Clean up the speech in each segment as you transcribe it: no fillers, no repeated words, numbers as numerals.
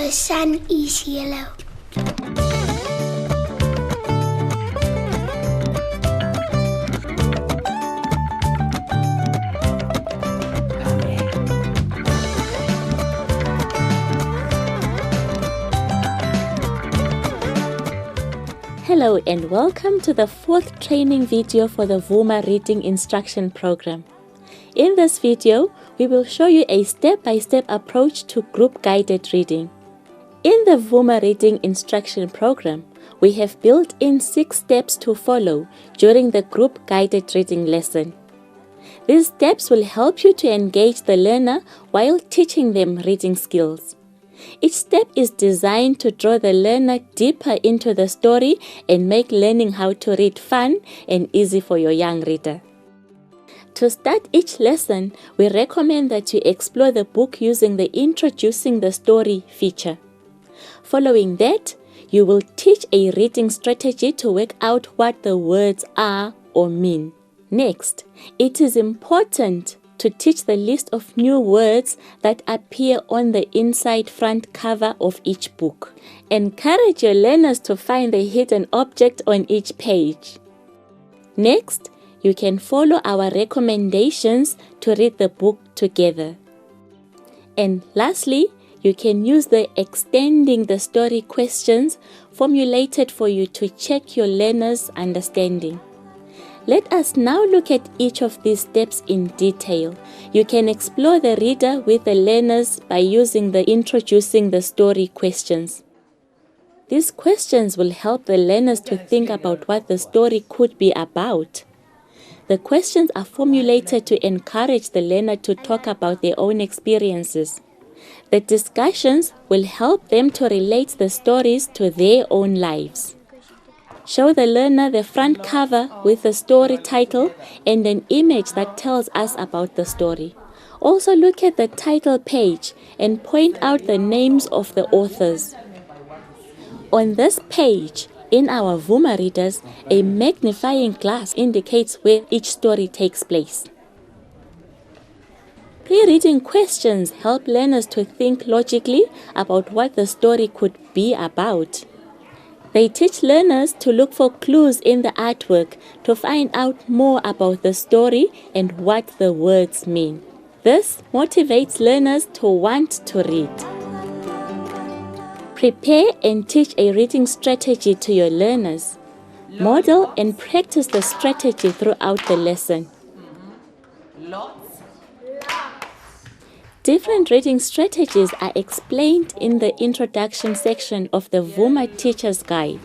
The sun is yellow. Hello and welcome to the fourth training video for the Vuma Reading Instruction Program. In this video, we will show you a step-by-step approach to group-guided reading. In the Vuma Reading Instruction Program, we have built in 6 steps to follow during the group-guided reading lesson. These steps will help you to engage the learner while teaching them reading skills. Each step is designed to draw the learner deeper into the story and make learning how to read fun and easy for your young reader. To start each lesson, we recommend that you explore the book using the Introducing the Story feature. Following that, you will teach a reading strategy to work out what the words are or mean. Next, it is important to teach the list of new words that appear on the inside front cover of each book. Encourage your learners to find the hidden object on each page. Next, you can follow our recommendations to read the book together. And lastly, you can use the extending the story questions formulated for you to check your learners' understanding. Let us now look at each of these steps in detail. You can explore the reader with the learners by using the Introducing the Story questions. These questions will help the learners to think about what the story could be about. The questions are formulated to encourage the learner to talk about their own experiences. The discussions will help them to relate the stories to their own lives. Show the learner the front cover with the story title and an image that tells us about the story. Also look at the title page and point out the names of the authors. On this page, in our Vuma readers, a magnifying glass indicates where each story takes place. Pre-reading questions help learners to think logically about what the story could be about. They teach learners to look for clues in the artwork to find out more about the story and what the words mean. This motivates learners to want to read. Prepare and teach a reading strategy to your learners. Model and practice the strategy throughout the lesson. Different reading strategies are explained in the introduction section of the Vuma Teacher's Guide.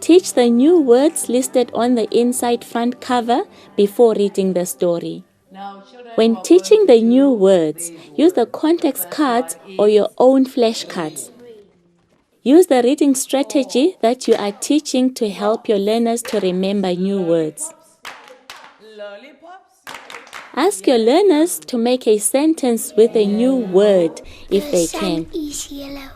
Teach the new words listed on the inside front cover before reading the story. When teaching the new words, use the context cards or your own flashcards. Use the reading strategy that you are teaching to help your learners to remember new words. Ask your learners to make a sentence with a new word if they can. The sun is yellow.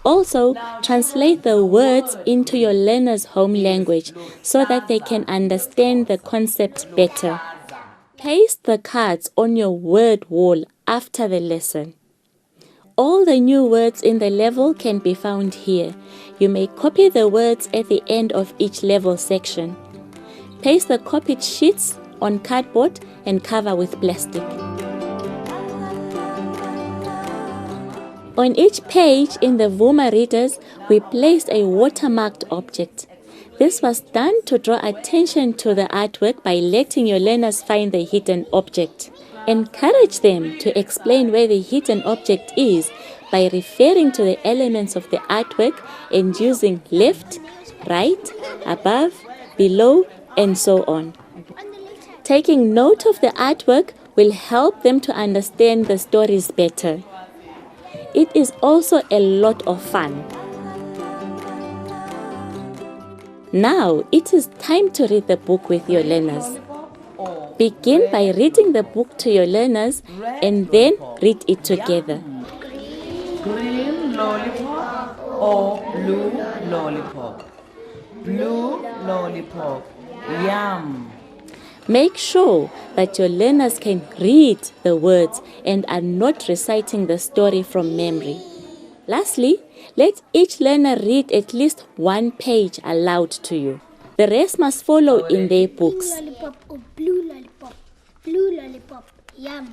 Also, translate the words into your learners' home language so that they can understand the concept better. Paste the cards on your word wall after the lesson. All the new words in the level can be found here. You may copy the words at the end of each level section. Paste the copied sheets on cardboard and cover with plastic. On each page in the Vuma readers, we placed a watermarked object. This was done to draw attention to the artwork by letting your learners find the hidden object. Encourage them to explain where the hidden object is by referring to the elements of the artwork and using left, right, above, below, and so on. Taking note of the artwork will help them to understand the stories better. It is also a lot of fun. Now it is time to read the book with your learners. Begin by reading the book to your learners and then read it together. Green lollipop or blue lollipop? Blue lollipop. Yum. Make sure that your learners can read the words and are not reciting the story from memory. Lastly, let each learner read at least one page aloud to you. The rest must follow in their books. Pink lollipop or blue lollipop? Blue lollipop. Yum.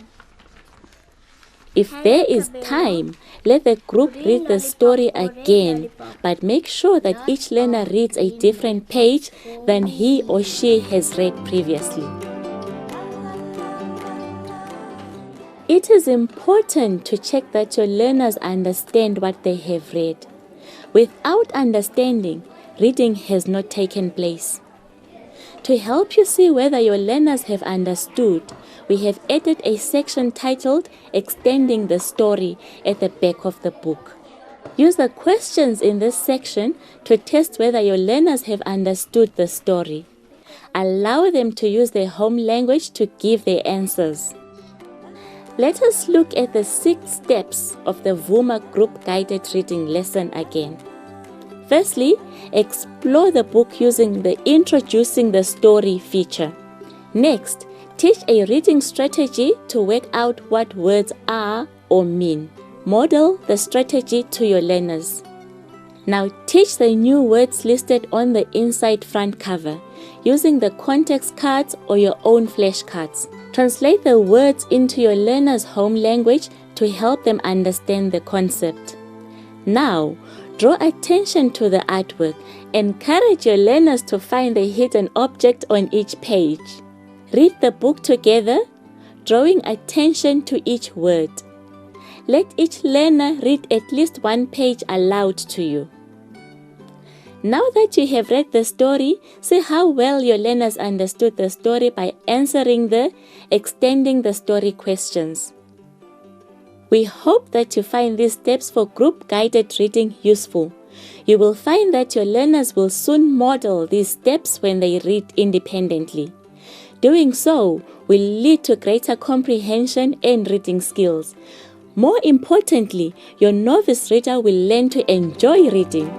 If there is time, let the group read the story again, but make sure that each learner reads a different page than he or she has read previously. It is important to check that your learners understand what they have read. Without understanding, reading has not taken place. To help you see whether your learners have understood, we have added a section titled Extending the Story at the back of the book. Use the questions in this section to test whether your learners have understood the story. Allow them to use their home language to give their answers. Let us look at the 6 steps of the Vuma group guided reading lesson again. Firstly, explore the book using the Introducing the Story feature. Next, teach a reading strategy to work out what words are or mean. Model the strategy to your learners. Now teach the new words listed on the inside front cover using the context cards or your own flashcards. Translate the words into your learners' home language to help them understand the concept. Now, draw attention to the artwork. Encourage your learners to find the hidden object on each page. Read the book together, drawing attention to each word. Let each learner read at least one page aloud to you. Now that you have read the story, see how well your learners understood the story by answering the Extending the Story questions. We hope that you find these steps for group guided reading useful. You will find that your learners will soon model these steps when they read independently. Doing so will lead to greater comprehension and reading skills. More importantly, your novice reader will learn to enjoy reading.